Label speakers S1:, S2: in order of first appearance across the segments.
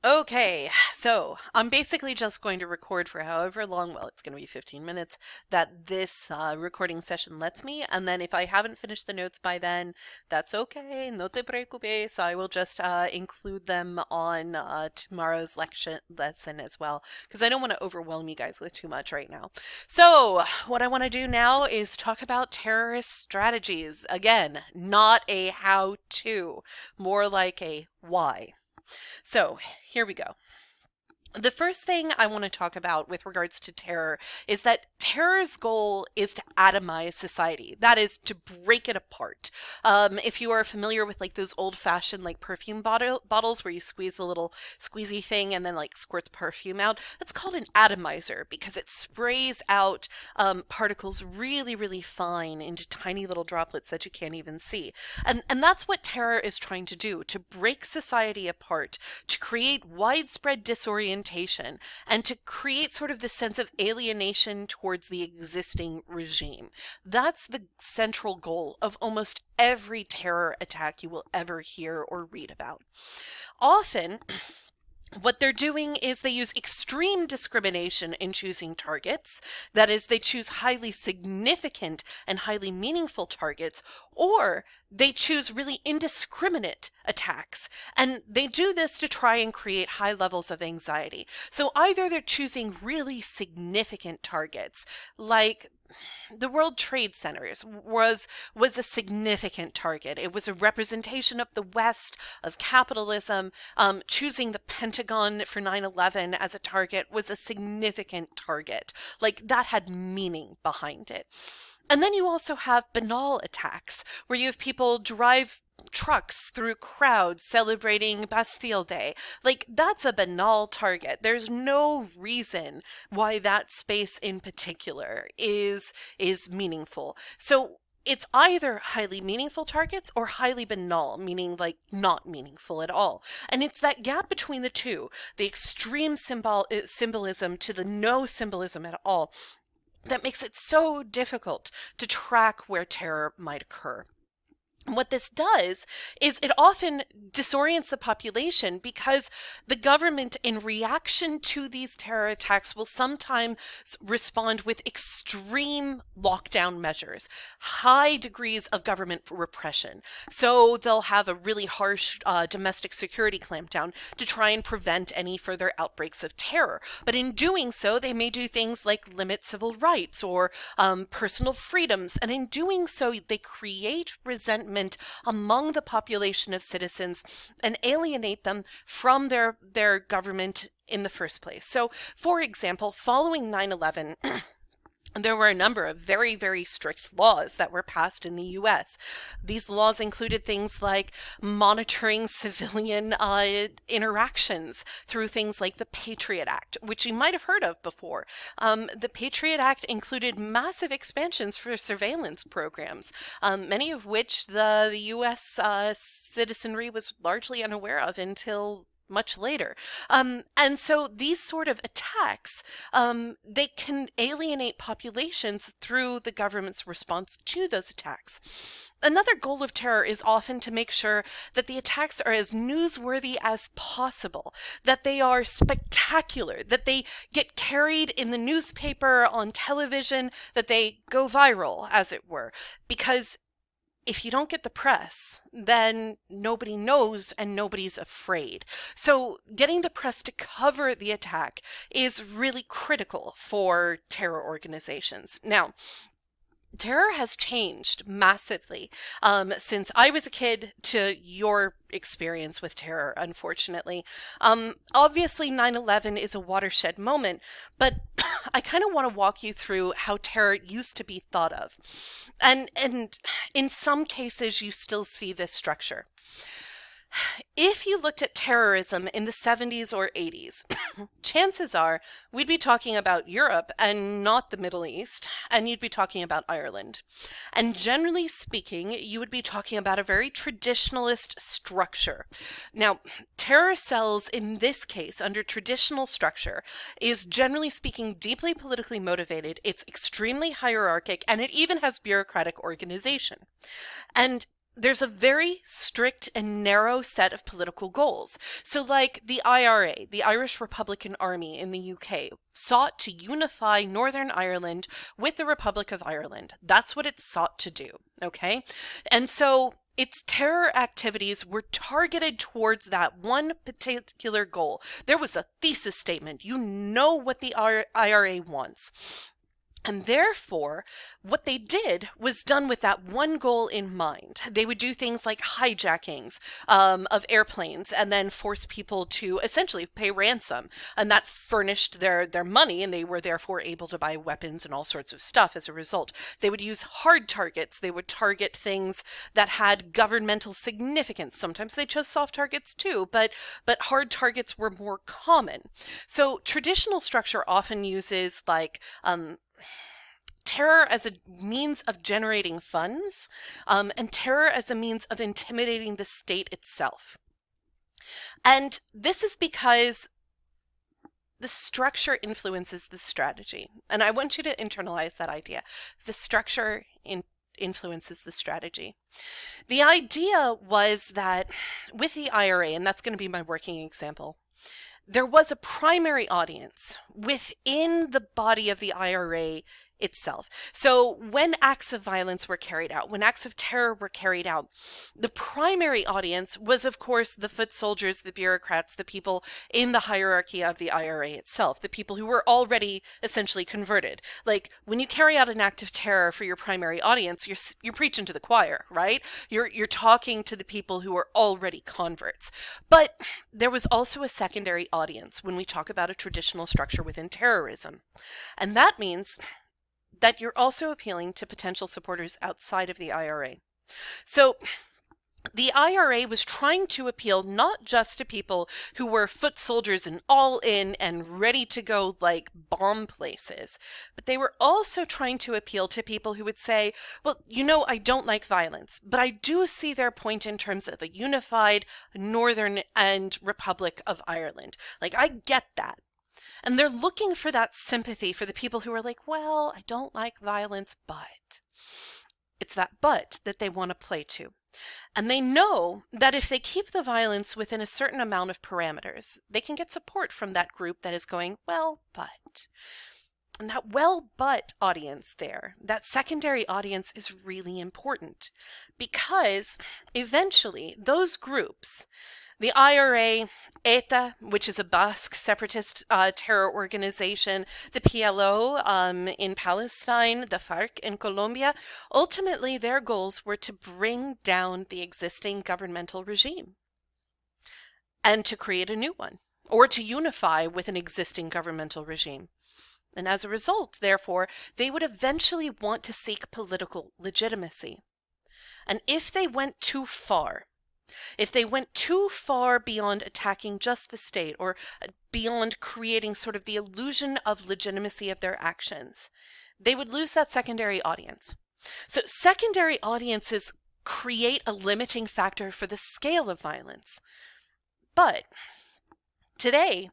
S1: Okay, so I'm basically just going to record for however long, well, it's going to be 15 minutes, that this recording session lets me. And then if I haven't finished the notes by then, that's okay. No te preocupes. I will just include them on tomorrow's lesson as well, because I don't want to overwhelm you guys with too much right now. So, what I want to do now is talk about terrorist strategies. Again, not a how to, more like a why. So, here we go. The first thing I want to talk about with regards to terror is that terror's goal is to atomize society. That is to break it apart. If you are familiar with like those old-fashioned like perfume bottles where you squeeze the little squeezy thing and then like squirts perfume out, that's called an atomizer because it sprays out particles really, really fine into tiny little droplets that you can't even see. And that's what terror is trying to do, to break society apart, to create widespread disorientation and to create sort of this sense of alienation towards the existing regime. That's the central goal of almost every terror attack you will ever hear or read about. Often, what they're doing is they use extreme discrimination in choosing targets. That is, they choose highly significant and highly meaningful targets, or they choose really indiscriminate attacks. And they do this to try and create high levels of anxiety. So either they're choosing really significant targets, like the World Trade Centers was a significant target. It was a representation of the West, of capitalism. Choosing the Pentagon for 9/11 as a target was a significant target. Like, that had meaning behind it. And then you also have banal attacks, where you have people drive trucks through crowds celebrating Bastille Day. Like, that's a banal target. There's no reason why that space in particular is meaningful. So it's either highly meaningful targets or highly banal, meaning like not meaningful at all. And it's that gap between the two, the extreme symbolism to the no symbolism at all, that makes it so difficult to track where terror might occur. What this does is it often disorients the population because the government, in reaction to these terror attacks, will sometimes respond with extreme lockdown measures, high degrees of government repression. So they'll have a really harsh domestic security clampdown to try and prevent any further outbreaks of terror. But in doing so, they may do things like limit civil rights or personal freedoms. And in doing so, they create resentment among the population of citizens and alienate them from their government in the first place. So, for example, following 9/11, there were a number of very, very strict laws that were passed in the US. These laws included things like monitoring civilian interactions through things like the Patriot Act, which you might have heard of before. The Patriot Act included massive expansions for surveillance programs, many of which the US citizenry was largely unaware of until much later. And so these sort of attacks, they can alienate populations through the government's response to those attacks. Another goal of terror is often to make sure that the attacks are as newsworthy as possible, that they are spectacular, that they get carried in the newspaper, on television, that they go viral, as it were, because if you don't get the press, then nobody knows and nobody's afraid. So getting the press to cover the attack is really critical for terror organizations. Now, terror has changed massively since I was a kid to your experience with terror, unfortunately. Obviously, 9/11 is a watershed moment, but I kind of want to walk you through how terror used to be thought of. And in some cases, you still see this structure. If you looked at terrorism in the 70s or 80s, chances are we'd be talking about Europe and not the Middle East, and you'd be talking about Ireland. And generally speaking, you would be talking about a very traditionalist structure. Now, terror cells in this case, under traditional structure, is generally speaking deeply politically motivated, it's extremely hierarchic, and it even has bureaucratic organization. And there's a very strict and narrow set of political goals. So, like the IRA, the Irish Republican Army in the UK, sought to unify Northern Ireland with the Republic of Ireland. That's what it sought to do, okay? And so its terror activities were targeted towards that one particular goal. There was a thesis statement. You know what the IRA wants. And therefore, what they did was done with that one goal in mind. They would do things like hijackings of airplanes and then force people to essentially pay ransom. And that furnished their money, and they were therefore able to buy weapons and all sorts of stuff as a result. They would use hard targets. They would target things that had governmental significance. Sometimes they chose soft targets too, but hard targets were more common. So traditional structure often uses like terror as a means of generating funds, and terror as a means of intimidating the state itself. And this is because the structure influences the strategy. And I want you to internalize that idea. The structure influences the strategy. The idea was that with the IRA, and that's going to be my working example, there was a primary audience within the body of the IRA itself. So when acts of violence were carried out, when acts of terror were carried out, the primary audience was, of course, the foot soldiers, the bureaucrats, the people in the hierarchy of the IRA itself, the people who were already essentially converted. Like when you carry out an act of terror for your primary audience, you're preaching to the choir, right? You're talking to the people who are already converts. But there was also a secondary audience when we talk about a traditional structure within terrorism. And that means that you're also appealing to potential supporters outside of the IRA. So the IRA was trying to appeal not just to people who were foot soldiers and all in and ready to go like bomb places, but they were also trying to appeal to people who would say, well, you know, I don't like violence, but I do see their point in terms of a unified Northern and Republic of Ireland. Like, I get that. And they're looking for that sympathy for the people who are like, well, I don't like violence, but it's that but that they want to play to. And they know that if they keep the violence within a certain amount of parameters, they can get support from that group that is going, well, but. And that well, but audience there, that secondary audience is really important because eventually those groups, the IRA, ETA, which is a Basque separatist terror organization, the PLO in Palestine, the FARC in Colombia, ultimately their goals were to bring down the existing governmental regime and to create a new one, or to unify with an existing governmental regime. And as a result, therefore, they would eventually want to seek political legitimacy. And if they went too far, if they went too far beyond attacking just the state or beyond creating sort of the illusion of legitimacy of their actions, they would lose that secondary audience. So secondary audiences create a limiting factor for the scale of violence. But today,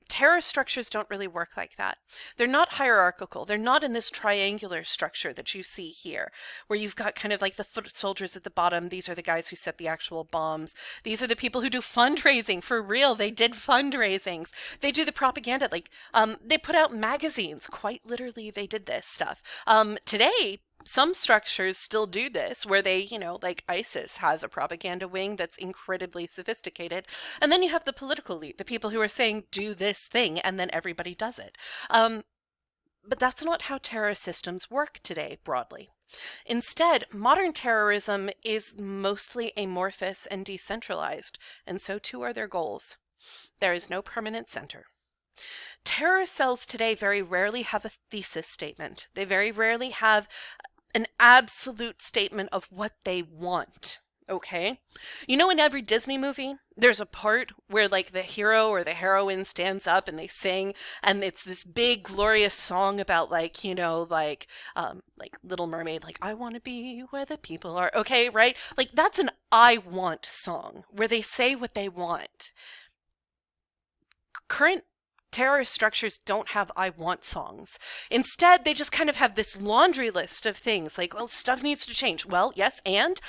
S1: terror structures don't really work like that. They're not hierarchical. They're not in this triangular structure that you see here, where you've got kind of like the foot soldiers at the bottom. These are the guys who set the actual bombs. These are the people who do fundraising. For real, they did fundraisings. They do the propaganda. Like, they put out magazines. Quite literally, they did this stuff. Today, some structures still do this, where they, you know, like ISIS has a propaganda wing that's incredibly sophisticated. And then you have the political elite, the people who are saying, do this thing, and then everybody does it. But that's not how terror systems work today, broadly. Instead, modern terrorism is mostly amorphous and decentralized, and so too are their goals. There is no permanent center. Terror cells today very rarely have a thesis statement. They very rarely have an absolute statement of what they want, okay? You know, in every Disney movie, there's a part where like the hero or the heroine stands up and they sing, and it's this big glorious song about like, you know, like Little Mermaid, like, I want to be where the people are, okay, right? Like, that's an I want song where they say what they want. Current terrorist structures don't have I want songs. Instead, they just kind of have this laundry list of things like, well, stuff needs to change. Well, yes, and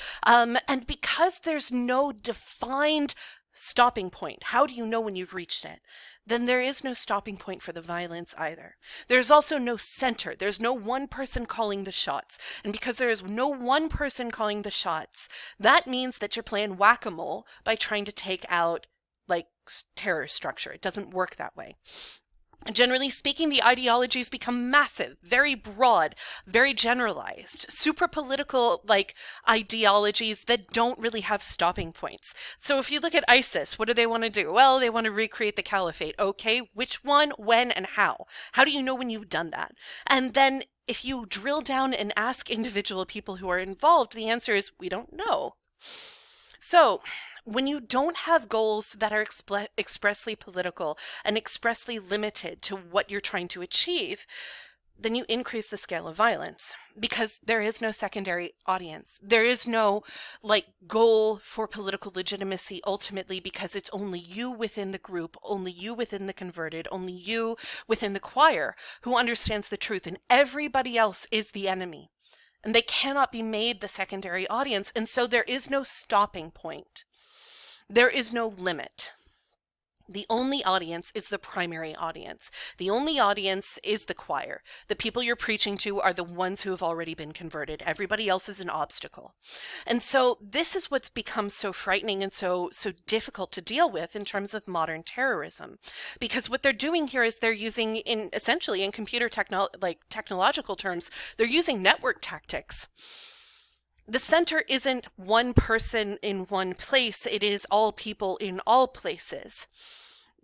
S1: because there's no defined stopping point, how do you know when you've reached it? Then there is no stopping point for the violence either. There's also no center. There's no one person calling the shots. And because there is no one person calling the shots, that means that you're playing whack-a-mole by trying to take out like terror structure. It doesn't work that way. Generally speaking, the ideologies become massive, very broad, very generalized, super political like ideologies that don't really have stopping points. So if you look at ISIS, what do they want to do? Well, they want to recreate the caliphate. Okay, which one, when, and how? How do you know when you've done that? And then if you drill down and ask individual people who are involved, the answer is we don't know. So when you don't have goals that are expressly political and expressly limited to what you're trying to achieve, then you increase the scale of violence because there is no secondary audience. There is no like goal for political legitimacy ultimately because it's only you within the group, only you within the converted, only you within the choir who understands the truth, and everybody else is the enemy. And they cannot be made the secondary audience, and so there is no stopping point. There is no limit. The only audience is the primary audience. The only audience is the choir. The people you're preaching to are the ones who have already been converted. Everybody else is an obstacle. And so this is what's become so frightening and so difficult to deal with in terms of modern terrorism. Because what they're doing here is they're using, essentially in computer technological terms, they're using network tactics. The center isn't one person in one place, it is all people in all places.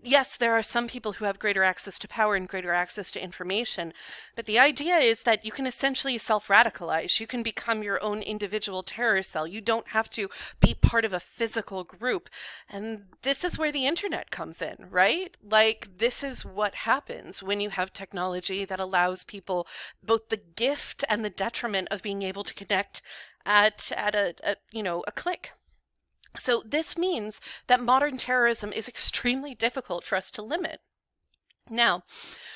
S1: Yes, there are some people who have greater access to power and greater access to information, but the idea is that you can essentially self-radicalize. You can become your own individual terror cell. You don't have to be part of a physical group. And this is where the internet comes in, right? Like, this is what happens when you have technology that allows people both the gift and the detriment of being able to connect at a click. So this means that modern terrorism is extremely difficult for us to limit. Now,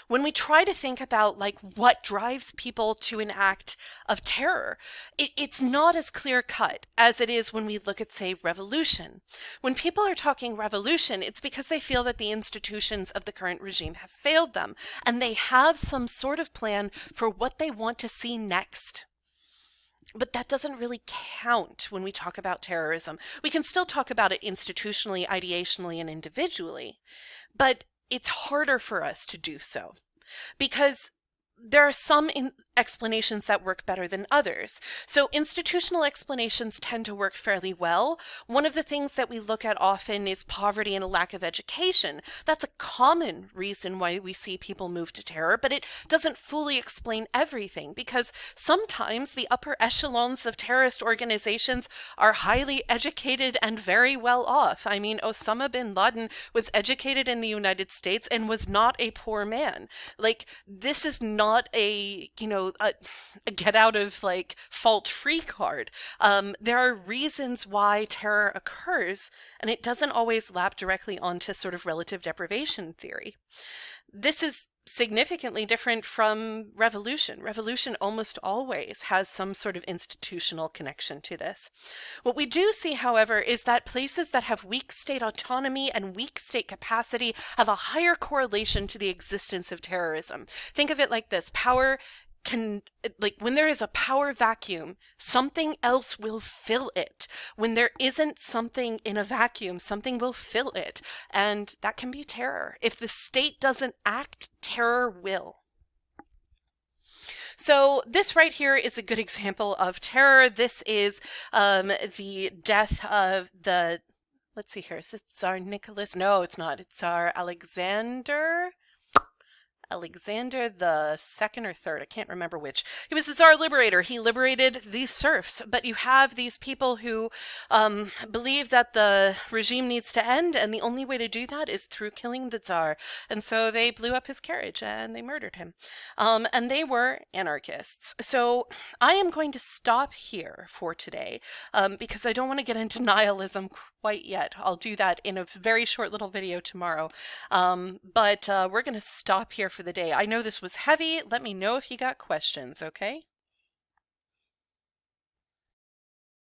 S1: when we try to think about like what drives people to an act of terror, it's not as clear cut as it is when we look at, say, revolution. When people are talking revolution, it's because they feel that the institutions of the current regime have failed them, and they have some sort of plan for what they want to see next. But that doesn't really count when we talk about terrorism. We can still talk about it institutionally, ideationally, and individually, but it's harder for us to do so because there are some explanations that work better than others. So institutional explanations tend to work fairly well. One of the things that we look at often is poverty and a lack of education. That's a common reason why we see people move to terror, but it doesn't fully explain everything because sometimes the upper echelons of terrorist organizations are highly educated and very well off. I mean, Osama bin Laden was educated in the United States and was not a poor man. Like, this is not a get out of like fault free card. There are reasons why terror occurs, and it doesn't always lap directly onto sort of relative deprivation theory. This is significantly different from revolution. Revolution almost always has some sort of institutional connection to this. What we do see, however, is that places that have weak state autonomy and weak state capacity have a higher correlation to the existence of terrorism. Think of it like this. Power can, like, when there is a power vacuum, something else will fill it. When there isn't something in a vacuum, something will fill it. And that can be terror. If the state doesn't act, terror will. So this right here is a good example of terror. This is the death of the, let's see here, is this Tsar Nicholas? No, it's not. It's Tsar Alexander. Alexander the second or third, I can't remember which. He was the Tsar liberator. He liberated these serfs, but you have these people who believe that the regime needs to end, and the only way to do that is through killing the Tsar. And so they blew up his carriage and they murdered him. And they were anarchists. So I am going to stop here for today because I don't want to get into nihilism quite yet. I'll do that in a very short little video tomorrow. But we're going to stop here for the day. I know this was heavy. Let me know if you got questions, okay?